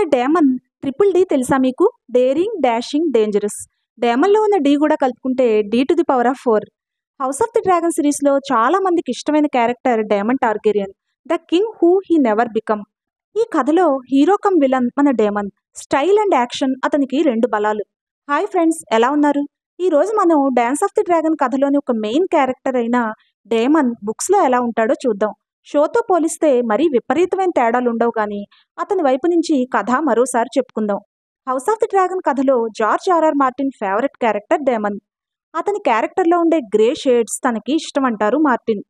మన Daemon triple D తెలుసా మీకు? Daring, dashing, dangerous. డేమన్లో ఉన్న డి కూడా కలుపుకుంటే D to the power of 4. House of the dragon సిరీస్లో చాలా మందికి ఇష్టమైన character Daemon Targaryen, the king who he never become. ఈ కథలో హీరో కమ్ విలన్ మన డేమన్. స్టైల్ అండ్ యాక్షన్ అతనికి రెండు బలాలు. హాయ్ ఫ్రెండ్స్, ఎలా ఉన్నారు? ఈ రోజు మనం డాన్స్ ఆఫ్ ది డ్రాగన్ కథలోని ఒక మెయిన్ క్యారెక్టర్ అయిన డేమన్ బుక్స్లో ఎలా ఉంటాడో చూద్దాం. షోతో పోలిస్తే మరీ విపరీతమైన తేడాలు ఉండవు కానీ అతని వైపు నుంచి కథ మరోసారి చెప్పుకుందాం. హౌస్ ఆఫ్ ది డ్రాగన్ కథలో George R R Martin favourite character Daemon. అతని క్యారెక్టర్లో ఉండే గ్రే షేడ్స్ తనకి ఇష్టం అంటారు మార్టిన్.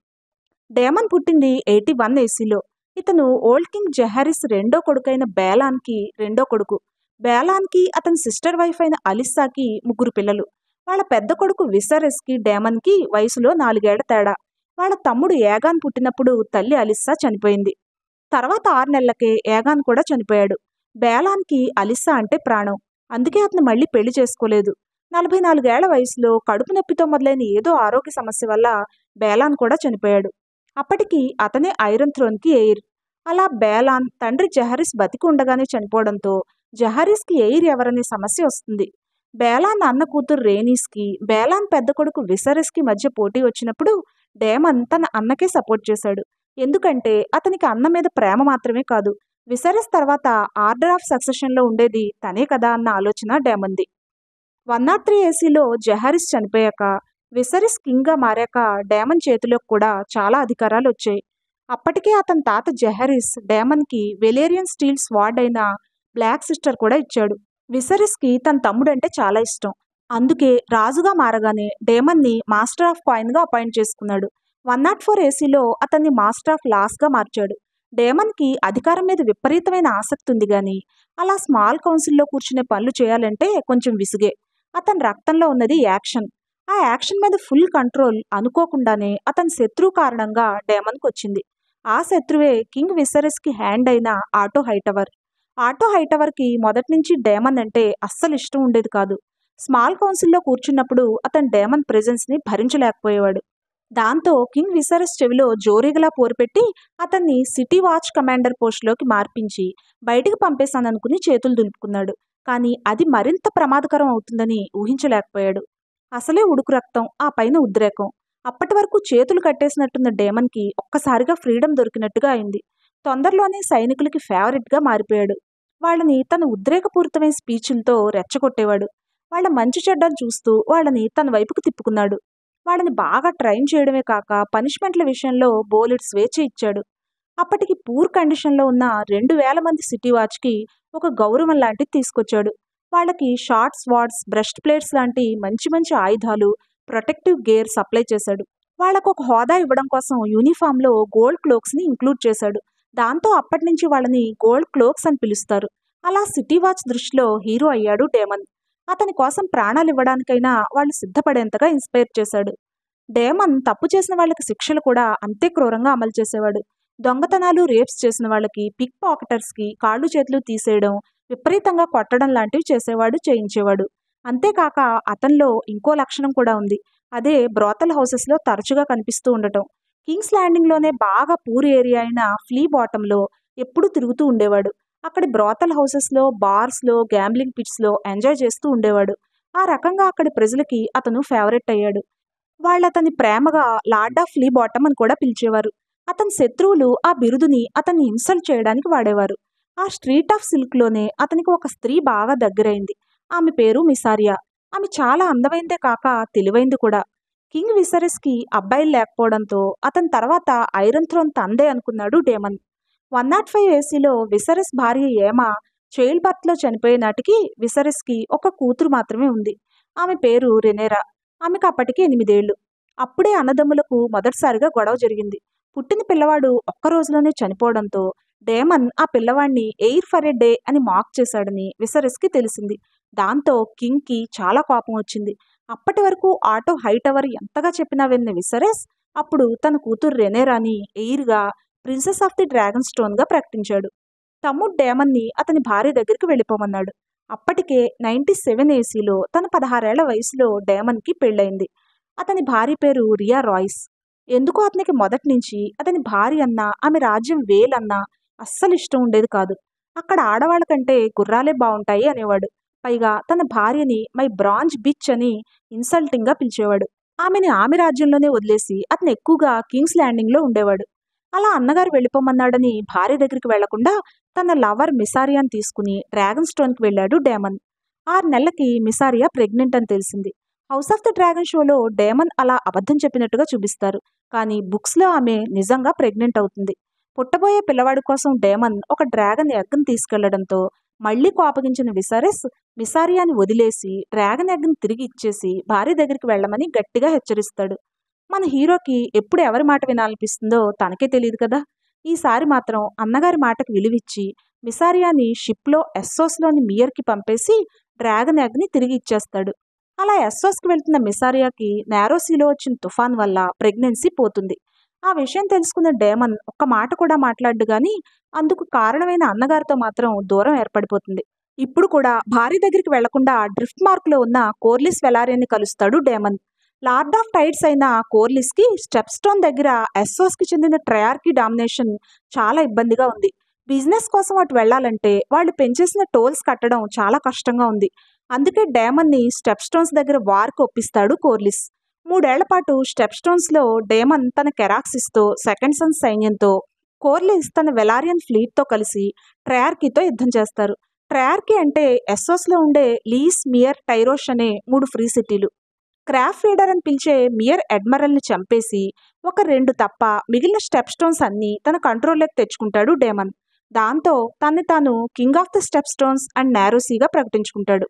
డేమన్ పుట్టింది 81 ఏసీలో. ఇతను ఓల్డ్ కింగ్ జెహారిస్ రెండో కొడుకైన బేలాన్కి రెండో కొడుకు. బేలాన్కి అతని సిస్టర్ వైఫ్ అయిన అలిస్సాకి ముగ్గురు పిల్లలు. వాళ్ళ పెద్ద కొడుకు విసరెస్కి డేమన్కి వయసులో 4 ఏళ్ల తేడా. వాళ్ళ తమ్ముడు ఏగాన్ పుట్టినప్పుడు తల్లి అలిస్సా చనిపోయింది. తర్వాత 6 నెలలకే ఏగాన్ కూడా చనిపోయాడు. బేలాన్కి అలిస్సా అంటే ప్రాణం. అందుకే అతను మళ్ళీ పెళ్లి చేసుకోలేదు. 44 ఏళ్ల వయసులో కడుపు నొప్పితో మొదలైన ఏదో ఆరోగ్య సమస్య వల్ల బేలాన్ కూడా చనిపోయాడు. అప్పటికి అతనే ఐరన్ థ్రోన్కి ఎయిర్. అలా బేలాన్ తండ్రి జెహారిస్ బతికి ఉండగానే చనిపోవడంతో జెహారిస్కి ఎయిర్ ఎవరనే సమస్య వస్తుంది. బేలాన్ అన్న కూతురు రేనీస్కి, బేలాన్ పెద్ద కొడుకు విసరెస్కి మధ్య పోటీ వచ్చినప్పుడు డేమన్ తన అన్నకే సపోర్ట్ చేశాడు. ఎందుకంటే అతనికి అన్న మీద ప్రేమ మాత్రమే కాదు, విసరెస్ తర్వాత ఆర్డర్ ఆఫ్ సక్సెషన్లో ఉండేది తనే కదా అన్న ఆలోచన డేమన్ది. 103 ఏసీలో జెహారిస్ చనిపోయాక విసరిస్ కింగ్గా మారాక డేమన్ చేతిలోకి కూడా చాలా అధికారాలు వచ్చాయి. అప్పటికే అతని తాత జెహారిస్ డేమన్కి వెలేరియన్ స్టీల్ స్వార్డ్ అయిన బ్లాక్ సిస్టర్ కూడా ఇచ్చాడు. విసరిస్కి తన తమ్ముడంటే చాలా ఇష్టం. అందుకే రాజుగా మారగానే డేమన్ని మాస్టర్ ఆఫ్ కాయిన్గా అపాయింట్ చేసుకున్నాడు. 104 ఏసీలో అతన్ని మాస్టర్ ఆఫ్ లాస్గా మార్చాడు. డేమన్కి అధికారం మీద విపరీతమైన ఆసక్తి ఉంది కానీ అలా స్మాల్ కౌన్సిల్లో కూర్చునే పనులు చేయాలంటే కొంచెం విసుగే. అతని రక్తంలో ఉన్నది యాక్షన్. ఆ యాక్షన్ మీద ఫుల్ కంట్రోల్ అనుకోకుండానే అతని శత్రువు కారణంగా డేమన్కి వచ్చింది. ఆ శత్రువే కింగ్ విసరెస్కి హ్యాండ్ అయిన ఆటో హైటవర్. ఆటో హైటవర్కి మొదటి నుంచి డేమన్ అంటే అస్సలు ఇష్టం ఉండేది కాదు. స్మాల్ కౌన్సిల్లో కూర్చున్నప్పుడు అతను డేమన్ ప్రెజెన్స్ని భరించలేకపోయేవాడు. దాంతో కింగ్ విసరస్ చెవిలో జోరీగలా పోరుపెట్టి అతన్ని సిటీ వాచ్ కమాండర్ పోస్టులోకి మార్పించి బయటికి పంపేశాననుకుని చేతులు దులుపుకున్నాడు. కానీ అది మరింత ప్రమాదకరం అవుతుందని ఊహించలేకపోయాడు. అసలే ఉడుకు రక్తం, ఆ పైన ఉద్రేకం. అప్పటి వరకు చేతులు కట్టేసినట్టున్న డేమన్కి ఒక్కసారిగా ఫ్రీడమ్ దొరికినట్టుగా అయింది. తొందరలోనే సైనికులకి ఫేవరెట్గా మారిపోయాడు. వాళ్ళని తన ఉద్రేకపూరితమైన స్పీచ్లతో రెచ్చగొట్టేవాడు. వాళ్ళ మంచి చెడ్డలు చూస్తూ వాళ్ళని తన వైపుకు తిప్పుకున్నాడు. వాళ్ళని బాగా ట్రైన్ చేయడమే కాక పనిష్మెంట్ల విషయంలో బోలెడు స్వేచ్ఛ ఇచ్చాడు. అప్పటికి పూర్ కండిషన్లో ఉన్న 2000 మంది సిటీ వాచ్కి ఒక గౌరవం లాంటిది తీసుకొచ్చాడు. వాళ్ళకి షార్ట్ స్వార్డ్స్, బ్రెస్ట్ ప్లేట్స్ లాంటి మంచి మంచి ఆయుధాలు, ప్రొటెక్టివ్ గేర్ సప్లై చేశాడు. వాళ్ళకు ఒక హోదా ఇవ్వడం కోసం యూనిఫామ్లో గోల్డ్ క్లోక్స్ని ఇంక్లూడ్ చేశాడు. దాంతో అప్పటి నుంచి వాళ్ళని గోల్డ్ క్లోక్స్ అని పిలుస్తారు. అలా సిటీ వాచ్ దృష్టిలో హీరో అయ్యాడు డేమన్. అతని కోసం ప్రాణాలు ఇవ్వడానికైనా వాళ్ళు సిద్ధపడేంతగా ఇన్స్పైర్ చేశాడు. డేమన్ తప్పు చేసిన వాళ్ళకి శిక్షలు కూడా అంతే క్రూరంగా అమలు చేసేవాడు. దొంగతనాలు, రేప్స్ చేసిన వాళ్ళకి, పిక్ పాకెటర్స్కి కాళ్ళు చేతులు తీసేయడం, విపరీతంగా కొట్టడం లాంటివి చేయించేవాడు. అంతేకాక అతనిలో ఇంకో లక్షణం కూడా ఉంది. అదే బ్రోతల్ హౌసెస్లో తరచుగా కనిపిస్తూ ఉండటం. కింగ్స్ ల్యాండింగ్లోనే బాగా పూర్ ఏరియా అయిన ఫ్లీ బాటంలో ఎప్పుడూ తిరుగుతూ ఉండేవాడు. అక్కడి బ్రోతల్ హౌసెస్లో, బార్స్లో, గ్యాంబ్లింగ్ పిట్స్లో ఎంజాయ్ చేస్తూ ఉండేవాడు. ఆ రకంగా అక్కడి ప్రజలకి అతను ఫేవరెట్ అయ్యాడు. వాళ్ళతని ప్రేమగా లార్డ్ ఆఫ్ ఫ్లీ బాటమ్ అని కూడా పిలిచేవారు. అతని శత్రువులు ఆ బిరుదుని అతన్ని ఇన్సల్ట్ చేయడానికి వాడేవారు. ఆ స్ట్రీట్ ఆఫ్ సిల్క్లోనే అతనికి ఒక స్త్రీ బాగా దగ్గరైంది. ఆమె పేరు మిసారియా. ఆమె చాలా అందమైందే కాక తెలివైంది కూడా. కింగ్ విసరెస్కి అబ్బాయిలు లేకపోవడంతో అతని తర్వాత ఐరన్ థ్రోన్ తందే అనుకున్నాడు డేమన్. 105 ఏసీలో విసరెస్ భార్య ఏమా చైల్డ్ బర్త్లో చనిపోయే నాటికి విసరెస్కి ఒక కూతురు మాత్రమే ఉంది. ఆమె పేరు రెనేరా. ఆమెకు అప్పటికి 8 ఏళ్లు. అప్పుడే అన్నదమ్ములకు మొదటిసారిగా గొడవ జరిగింది. పుట్టిన పిల్లవాడు ఒక్క రోజులోనే చనిపోవడంతో డేమన్ ఆ పిల్లవాడిని ఎయిర్ ఫర్ ఎ డే అని మాక్ చేశాడని విసరెస్కి తెలిసింది. దాంతో కింగ్కి చాలా కోపం వచ్చింది. అప్పటి వరకు ఆటో హైటవర్ ఎంతగా చెప్పినా విన్న విసరెస్ అప్పుడు తన కూతురు రెనేరాని ఎయిర్గా ప్రిన్సెస్ ఆఫ్ ది డ్రాగన్ స్టోన్గా ప్రకటించాడు. తమ్ముడు డేమన్ని అతని భార్య దగ్గరికి వెళ్ళిపోమన్నాడు. అప్పటికే 97 ఏసీలో తన 16 ఏళ్ల వయసులో డేమన్కి పెళ్ళయింది. అతని భార్య పేరు రియా రాయ్స్. ఎందుకో అతనికి మొదటి నుంచి అతని భార్య అన్నా, ఆమె రాజ్యం వేలన్నా అస్సలు ఇష్టం ఉండేది కాదు. అక్కడ ఆడవాళ్ళ కంటే గుర్రాలే బావుంటాయి అనేవాడు. పైగా తన భార్యని మై బ్రాంజ్ బిచ్ అని ఇన్సల్టింగ్‌గా పిలిచేవాడు. ఆమెని ఆమె రాజ్యంలోనే వదిలేసి అతను ఎక్కువగా కింగ్స్ ల్యాండింగ్‌లో ఉండేవాడు. అలా అన్నగారు వెళ్ళిపోమన్నాడని భార్య దగ్గరికి వెళ్లకుండా తన లవర్ మిసారియాని తీసుకుని డ్రాగన్ స్టోన్‌కి వెళ్ళాడు డేమన్. 6 నెలలకి మిసారియా ప్రెగ్నెంట్ అని తెలిసింది. హౌస్ ఆఫ్ ది డ్రాగన్ షోలో డేమన్ అలా అబద్ధం చెప్పినట్టుగా చూపిస్తారు. కానీ బుక్స్‌లో ఆమె నిజంగా ప్రెగ్నెంట్ అవుతుంది. పుట్టబోయే పిల్లవాడి కోసం డేమన్ ఒక డ్రాగన్ ఎగ్‌ని తీసుకెళ్లడంతో మళ్లీ కోపగించిన విసరెస్ మిసారియాని వదిలేసి డ్రాగన్ ఎగ్‌ని తిరిగి ఇచ్చేసి భార్య దగ్గరికి వెళ్ళమని గట్టిగా హెచ్చరిస్తాడు. మన హీరోకి ఎప్పుడు ఎవరి మాట వినాలనిపిస్తుందో తనకే తెలియదు కదా. ఈసారి మాత్రం అన్నగారి మాటకు విలువిచ్చి మిసారియాని షిప్లో ఎస్సోస్లోని మియర్కి పంపేసి డ్రాగన్ ఎగ్ని తిరిగి ఇచ్చేస్తాడు. అలా ఎస్సోస్కి వెళ్తున్న మిసారియాకి నారోసీలో వచ్చిన తుఫాన్ వల్ల ప్రెగ్నెన్సీ పోతుంది. ఆ విషయం తెలుసుకున్న డేమన్ ఒక్క మాట కూడా మాట్లాడు గాని అందుకు కారణమైన అన్నగారితో మాత్రం దూరం ఏర్పడిపోతుంది. ఇప్పుడు కూడా భార్య దగ్గరికి వెళ్లకుండా డ్రిఫ్ట్ మార్క్లో ఉన్న కోర్లిస్ వెలారియన్ని కలుస్తాడు డేమన్. లార్డ్ ఆఫ్ టైడ్స్ అయిన కోర్లిస్కి స్టెప్ స్టోన్ దగ్గర ఎస్సోస్కి చెందిన ట్రయార్కీ డామినేషన్ చాలా ఇబ్బందిగా ఉంది. బిజినెస్ కోసం అటు వెళ్లాలంటే వాళ్ళు పెంచేసిన టోల్స్ కట్టడం చాలా కష్టంగా ఉంది. అందుకే డేమన్ని స్టెప్ స్టోన్స్ దగ్గర వార్కి ఒప్పిస్తాడు కోర్లిస్. 3 ఏళ్ల పాటు స్టెప్ స్టోన్స్లో డేమన్ తన కెరాక్సిస్తో సెకండ్ సన్ సైన్యంతో, కోర్లిస్ తన వెలారియన్ ఫ్లీట్తో కలిసి ట్రయార్కీతో యుద్ధం చేస్తారు. ట్రయార్కీ అంటే ఎస్సోస్లో ఉండే లీస్, మియర్, టైరోష్ అనే 3 ఫ్రీ సిటీలు. క్రాఫ్ట్ రీడర్ అని పిలిచే మియర్ అడ్మిరల్ని చంపేసి ఒక 2 తప్ప మిగిలిన స్టెప్ స్టోన్స్ అన్ని తన కంట్రోల్లోకి తెచ్చుకుంటాడు డేమన్. దాంతో తన్ని తాను king of the step stones and నారోసీగా ప్రకటించుకుంటాడు.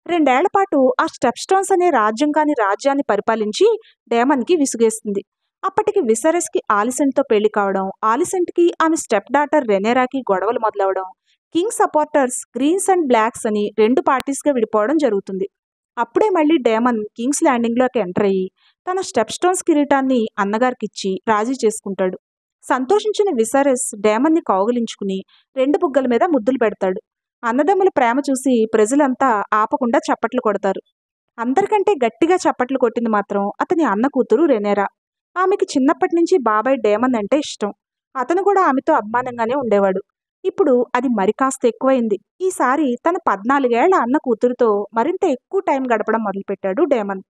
2 ఏళ్ల పాటు ఆ స్టెప్ స్టోన్స్ అనే రాజ్యం కాని రాజ్యాన్ని పరిపాలించి డేమన్కి విసుగేస్తుంది. అప్పటికి విసరెస్కి ఆలిసెంట్తో పెళ్లి కావడం, ఆలిసెంట్కి ఆమె స్టెప్ డాటర్ రెనేరాకి గొడవలు మొదలవడం, king supporters greens and blacks అని 2 పార్టీస్గా విడిపోవడం జరుగుతుంది. అప్పుడే మళ్ళీ డేమన్ కింగ్స్ ల్యాండింగ్లోకి ఎంటర్ అయ్యి తన స్టెప్ స్టోన్స్ కిరీటాన్ని అన్నగారికిచ్చి రాజీ చేసుకుంటాడు. సంతోషించిన విసరెస్ డేమన్ని కౌగిలించుకుని 2 బుగ్గల మీద ముద్దులు పెడతాడు. అన్నదమ్ముల ప్రేమ చూసి ప్రజలంతా ఆపకుండా చప్పట్లు కొడతారు. అందరికంటే గట్టిగా చప్పట్లు కొట్టింది మాత్రం అతని అన్న కూతురు రెనేరా. ఆమెకి చిన్నప్పటి నుంచి బాబాయ్ డేమన్ అంటే ఇష్టం. అతను కూడా ఆమెతో అభిమానంగానే ఉండేవాడు. ఇప్పుడు అది మరి కాస్త ఎక్కువైంది. ఈసారి తన 14 ఏళ్ల అన్న కూతురుతో మరింత ఎక్కువ టైం గడపడం మొదలుపెట్టాడు డేమన్.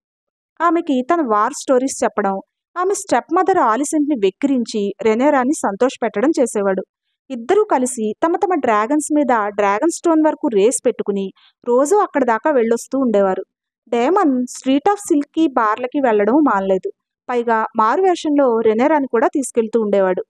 ఆమెకి తన వార్ స్టోరీస్ చెప్పడం, ఆమె స్టెప్ మదర్ ఆలిసెంట్ని వెక్కిరించి రెనేరాని సంతోషపెట్టడం చేసేవాడు. ఇద్దరూ కలిసి తమ తమ డ్రాగన్స్ మీద డ్రాగన్ స్టోన్ వరకు రేస్ పెట్టుకుని రోజూ అక్కడి దాకా వెళ్ళొస్తూ ఉండేవారు. డేమన్ స్ట్రీట్ ఆఫ్ సిల్క్కి బార్లకి వెళ్లడం మానలేదు. పైగా మారు వేషంలో రెనేరాని కూడా తీసుకెళ్తూ ఉండేవాడు.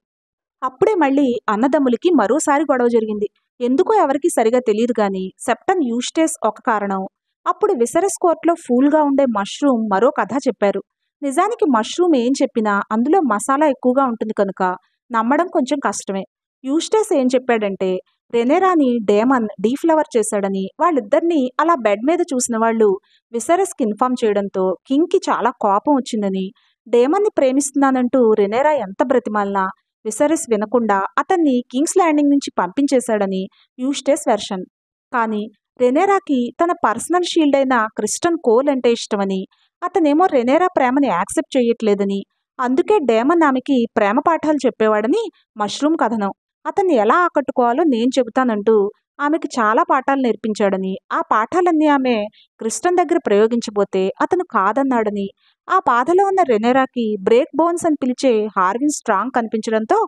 అప్పుడే మళ్ళీ అన్నదమ్ములకి మరోసారి గొడవ జరిగింది. ఎందుకో ఎవరికి సరిగా తెలియదు గాని సెప్టన్ యూస్టేస్ ఒక కారణం. అప్పుడు విసరస్ కోర్ట్లో ఫూల్గా ఉండే మష్రూమ్ మరో కథ చెప్పారు. నిజానికి మష్రూమ్ ఏం చెప్పినా అందులో మసాలా ఎక్కువగా ఉంటుంది కనుక నమ్మడం కొంచెం కష్టమే. యూస్టేస్ ఏం చెప్పాడంటే రెనేరాని డేమన్ డీఫ్లవర్ చేశాడని, వాళ్ళిద్దరినీ అలా బెడ్ మీద చూసిన వాళ్ళు విసరస్కి ఇన్ఫార్మ్ చేయడంతో కింగ్కి చాలా కోపం వచ్చిందని, డేమన్ని ప్రేమిస్తున్నానంటూ రెనేరా ఎంత బ్రతిమాలినా విసరెస్ వినకుండా అతన్ని కింగ్స్ ల్యాండింగ్ నుంచి పంపించేశాడని యూస్టేస్ వెర్షన్. కానీ రెనేరాకి తన పర్సనల్ షీల్డ్ అయిన క్రిస్టన్ కోల్ అంటే ఇష్టమని, అతనేమో రెనేరా ప్రేమని యాక్సెప్ట్ చేయట్లేదని, అందుకే డేమన్ ఆమెకి ప్రేమ పాఠాలు చెప్పేవాడని మష్రూమ్ కథనం. అతన్ని ఎలా ఆకట్టుకోవాలో నేను చెబుతానంటూ ఆమెకి చాలా పాఠాలు నేర్పించాడని, ఆ పాఠాలన్నీ ఆమె క్రిస్టన్ దగ్గర ప్రయోగించబోతే అతను కాదన్నాడని, ఆ బాధలో ఉన్న రెనేరాకి బ్రేక్ బోన్స్ అని పిలిచే హార్విన్ స్ట్రాంగ్ కనిపించడంతో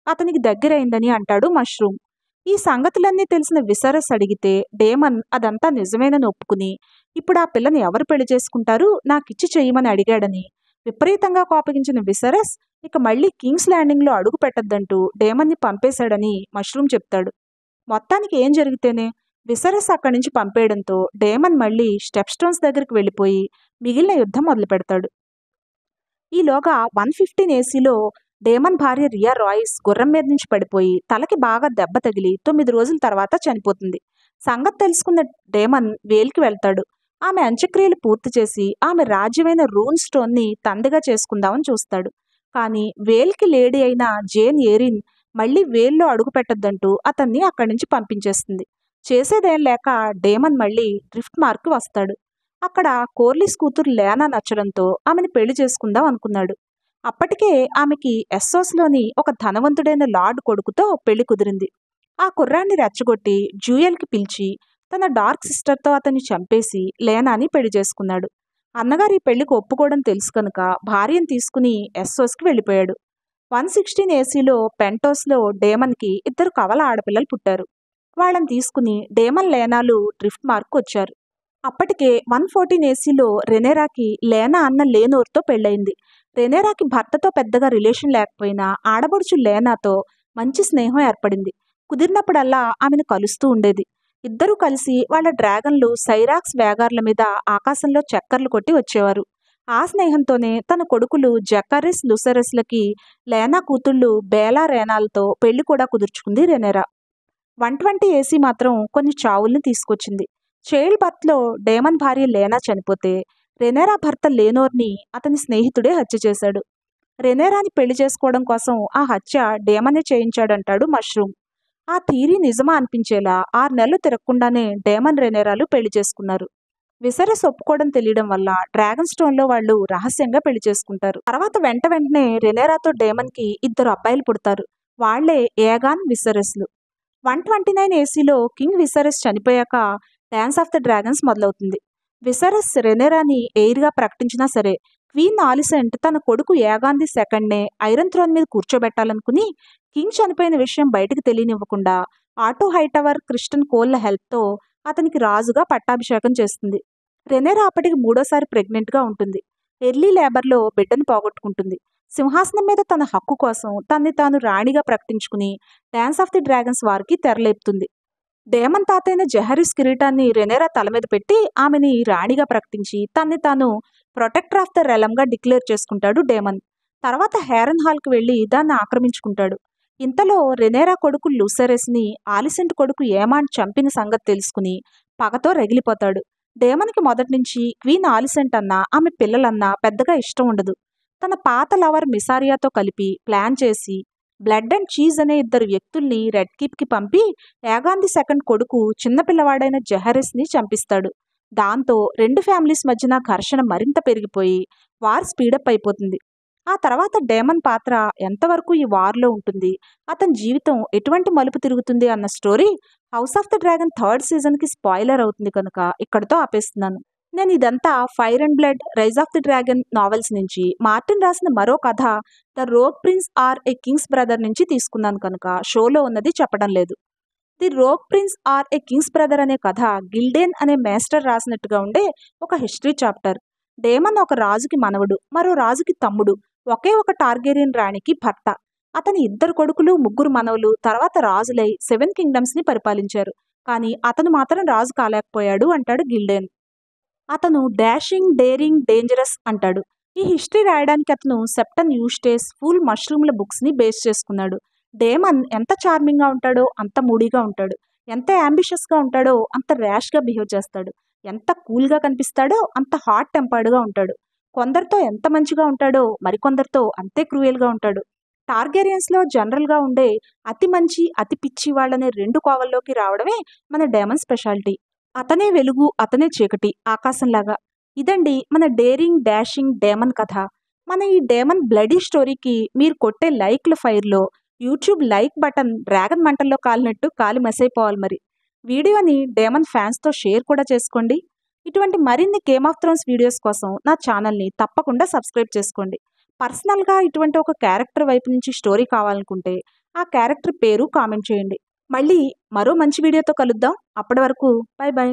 అతనికి దగ్గరైందని అంటాడు మష్రూమ్. ఈ సంగతులన్నీ తెలిసిన విసరస్ అడిగితే డేమన్ అదంతా నిజమేనని ఒప్పుకుని, ఇప్పుడు ఆ పిల్లని ఎవరు పెళ్లి చేసుకుంటారు, నాకిచ్చి చెయ్యమని అడిగాడని, విపరీతంగా కోపగించిన విసరస్ ఇక మళ్ళీ కింగ్స్ ల్యాండింగ్లో అడుగు పెట్టద్దంటూ డేమన్ని పంపేశాడని మష్రూమ్ చెప్తాడు. మొత్తానికి ఏం జరిగితేనే విసరస్ అక్కడి నుంచి పంపేయడంతో డేమన్ మళ్ళీ స్టెప్ స్టోన్స్ దగ్గరికి వెళ్ళిపోయి మిగిలిన యుద్ధం మొదలు పెడతాడు. ఈలోగా 115 ఏసీలో డేమన్ భార్య రియా రాయిస్ గుర్రం మీద నుంచి పడిపోయి తలకి బాగా దెబ్బ తగిలి 9 రోజుల తర్వాత చనిపోతుంది. సంగతి తెలుసుకున్న డేమన్ వేల్కి వెళ్తాడు. ఆమె అంత్యక్రియలు పూర్తి చేసి ఆమె రాజ్యమైన రూన్ స్టోన్ని తండ్రిగా చేసుకుందామని చూస్తాడు. కానీ వేల్కి లేడీ అయిన జేన్ ఏరిన్ మళ్ళీ వేల్లో అడుగు పెట్టద్దంటూ అతన్ని అక్కడి నుంచి పంపించేస్తుంది. చేసేదేం లేక డేమన్ మళ్ళీ డ్రిఫ్ట్ మార్క్కి వస్తాడు. అక్కడ కోర్లిస్ కూతురు లేనా నచ్చడంతో ఆమెను పెళ్లి చేసుకుందాం అనుకున్నాడు. అప్పటికే ఆమెకి ఎస్సోస్లోని ఒక ధనవంతుడైన లార్డ్ కొడుకుతో పెళ్లి కుదిరింది. ఆ కుర్రాన్ని రెచ్చగొట్టి జ్యూయల్కి పిలిచి తన డార్క్ సిస్టర్తో అతన్ని చంపేసి లేనాని పెళ్లి చేసుకున్నాడు. అన్నగారు ఈ పెళ్లికి ఒప్పుకోవడం తెలుసు కనుక భార్యను తీసుకుని ఎస్ఓస్కి వెళ్ళిపోయాడు. 116 ఏసీలో పెంటోస్లో డేమన్కి ఇద్దరు కవల ఆడపిల్లలు పుట్టారు. వాళ్ళని తీసుకుని డేమన్ లేనాలు డ్రిఫ్ట్ మార్క్ వచ్చారు. అప్పటికే 114 ఏసీలో రెనేరాకి లేనా అన్న లేనోర్తో పెళ్ళయింది. రెనేరాకి భర్తతో పెద్దగా రిలేషన్ లేకపోయినా ఆడబడుచు లేనాతో మంచి స్నేహం ఏర్పడింది. కుదిరినప్పుడల్లా ఆమెను కలుస్తూ ఉండేది. ఇద్దరూ కలిసి వాళ్ళ డ్రాగన్లు సైరాక్స్ వేగార్ల మీద ఆకాశంలో చక్కర్లు కొట్టి వచ్చేవారు. ఆ స్నేహంతోనే తన కొడుకులు జకరిస్ లుసెరస్లకి లేనా కూతుళ్ళు బేలా రేనాలతో పెళ్లి కూడా కుదుర్చుకుంది రెనేరా. 120 ఏసీ మాత్రం కొన్ని చావుల్ని తీసుకొచ్చింది. చైల్డ్ బర్త్లో డేమన్ భార్య లేనా చనిపోతే రెనేరా భర్త లేనోర్ని అతని స్నేహితుడే హత్య చేశాడు. రెనేరాని పెళ్లి చేసుకోవడం కోసం ఆ హత్య డేమనే చేయించాడంటాడు మష్రూమ్. ఆ థీరీ నిజమా అనిపించేలా 6 నెలలు తిరగకుండానే డేమన్ రెనేరాలు పెళ్లి చేసుకున్నారు. విసరస్ ఒప్పుకోవడం తెలియడం వల్ల డ్రాగన్ స్టోన్లో వాళ్ళు రహస్యంగా పెళ్లి చేసుకుంటారు. తర్వాత వెంటనే రెనేరాతో డేమన్కి ఇద్దరు అబ్బాయిలు పుడతారు. వాళ్లే ఏగాన్ విసరస్లు. 129 ఏసీలో కింగ్ విసరస్ చనిపోయాక డాన్స్ ఆఫ్ ద డ్రాగన్స్ మొదలవుతుంది. విసరస్ రెనేరాని ఎయిర్గా ప్రకటించినా సరే క్వీన్ ఆలిసెంట్ తన కొడుకు ఏగాంది సెకండ్నే ఐరన్ థ్రోన్ మీద కూర్చోబెట్టాలనుకుని కింగ్ చనిపోయిన విషయం బయటకు తెలియనివ్వకుండా ఆటో హైటవర్ క్రిస్టన్ కోల్ల హెల్ప్తో అతనికి రాజుగా పట్టాభిషేకం చేస్తుంది. రెనేరా అప్పటికి 3వ సారి ప్రెగ్నెంట్గా ఉంటుంది. ఎర్లీ లేబర్లో బిడ్డను పోగొట్టుకుంటుంది. సింహాసనం మీద తన హక్కు కోసం తన్ని తాను రాణిగా ప్రకటించుకుని డాన్స్ ఆఫ్ ది డ్రాగన్స్ వారికి తెరలేపుతుంది. డేమన్ తాతైన జెహరిస్ కిరీటాన్ని రెనేరా తల మీద పెట్టి ఆమెని రాణిగా ప్రకటించి తన్ని తాను ప్రొటెక్టర్ ఆఫ్ ద రెలంగా డిక్లేర్ చేసుకుంటాడు డేమన్. తర్వాత హేరన్ హాల్కి వెళ్ళి దాన్ని ఆక్రమించుకుంటాడు. ఇంతలో రెనేరా కొడుకు లూసెరెస్ని ఆలిసెంట్ కొడుకు ఏమాన్ చంపిన సంగతి తెలుసుకుని పగతో రగిలిపోతాడు. డేమన్కి మొదటి నుంచి క్వీన్ ఆలిసెంట్ అన్నా ఆమె పిల్లలన్నా పెద్దగా ఇష్టం ఉండదు. తన పాత లవర్ మిసారియాతో కలిపి ప్లాన్ చేసి బ్లడ్ అండ్ చీజ్ అనే ఇద్దరు వ్యక్తుల్ని రెడ్ కీప్కి పంపి ఏగాంది సెకండ్ కొడుకు చిన్నపిల్లవాడైన జెహరిస్ని చంపిస్తాడు. దాంతో రెండు ఫ్యామిలీస్ మధ్యన ఘర్షణ మరింత పెరిగిపోయి వార్ స్పీడప్ అయిపోతుంది. ఆ తర్వాత డేమన్ పాత్ర ఎంతవరకు ఈ వార్లో ఉంటుంది, అతని జీవితం ఎటువంటి మలుపు తిరుగుతుంది అన్న story house of the dragon 3rd సీజన్కి స్పాయిలర్ అవుతుంది కనుక ఇక్కడితో ఆపేస్తున్నాను. నేను ఇదంతా fire and blood, rise of the dragon novels నుంచి మార్టిన్ రాసిన మరో కథ the rogue prince or a king's brother నుంచి తీసుకున్నాను కనుక షోలో ఉన్నది చెప్పడం లేదు. The rogue prince or a king's brother అనే కథ గిల్డెన్ అనే మేస్టర్ రాసినట్టుగా ఉండే ఒక హిస్టరీ చాప్టర్. డేమన్ ఒక రాజుకి మనవడు, మరో రాజుకి తమ్ముడు, ఒకే ఒక టార్గేరియన్ రాణికి భర్త. అతని 2 కొడుకులు 3 మనవలు తర్వాత రాజులై 7 కింగ్డమ్స్ని పరిపాలించారు. కానీ అతను మాత్రం రాజు కాలేకపోయాడు అంటాడు గిల్డెన్. అతను డాషింగ్, డేరింగ్, డేంజరస్ అంటాడు. ఈ హిస్టరీ రాయడానికి అతను సెప్టన్ యూస్టేస్, ఫూల్ మష్రూమ్ల బుక్స్ని బేస్ చేసుకున్నాడు. డేమన్ ఎంత చార్మింగ్గా ఉంటాడో అంత మూడీగా ఉంటాడు. ఎంత అంబిషియస్గా ఉంటాడో అంత ర్యాష్గా బిహేవ్ చేస్తాడు. ఎంత కూల్గా కనిపిస్తాడో అంత హాట్ టెంపర్డ్గా ఉంటాడు. కొందరితో ఎంత మంచిగా ఉంటాడో మరికొందరితో అంతే క్రూయల్గా ఉంటాడు. టార్గేరియన్స్లో జనరల్గా ఉండే అతి మంచి, అతి పిచ్చి వాళ్ళనే 2 కోవల్లోకి రావడమే మన డేమన్ స్పెషాలిటీ. అతనే వెలుగు, అతనే చీకటి, ఆకాశంలాగా. ఇదండి మన డేరింగ్ డాషింగ్ డేమన్ కథ. మన ఈ డేమన్ బ్లడీ స్టోరీకి మీరు కొట్టే లైక్ల ఫైర్లో యూట్యూబ్ లైక్ బటన్ డ్రాగన్ మంటల్లో కాలినట్టు కాలి మసైపోవాలి. మరి వీడియోని డేమన్ ఫ్యాన్స్తో షేర్ కూడా చేసుకోండి. ఇటువంటి మరిన్ని గేమ్ ఆఫ్ థ్రోన్స్ వీడియోస్ కోసం నా ఛానల్ని తప్పకుండా సబ్స్క్రైబ్ చేసుకోండి. పర్సనల్గా ఇటువంటి ఒక క్యారెక్టర్ వైపు నుంచి స్టోరీ కావాలనుకుంటే ఆ క్యారెక్టర్ పేరు కామెంట్ చేయండి. మళ్ళీ మరో మంచి వీడియోతో కలుద్దాం. అప్పటి వరకు బై బై.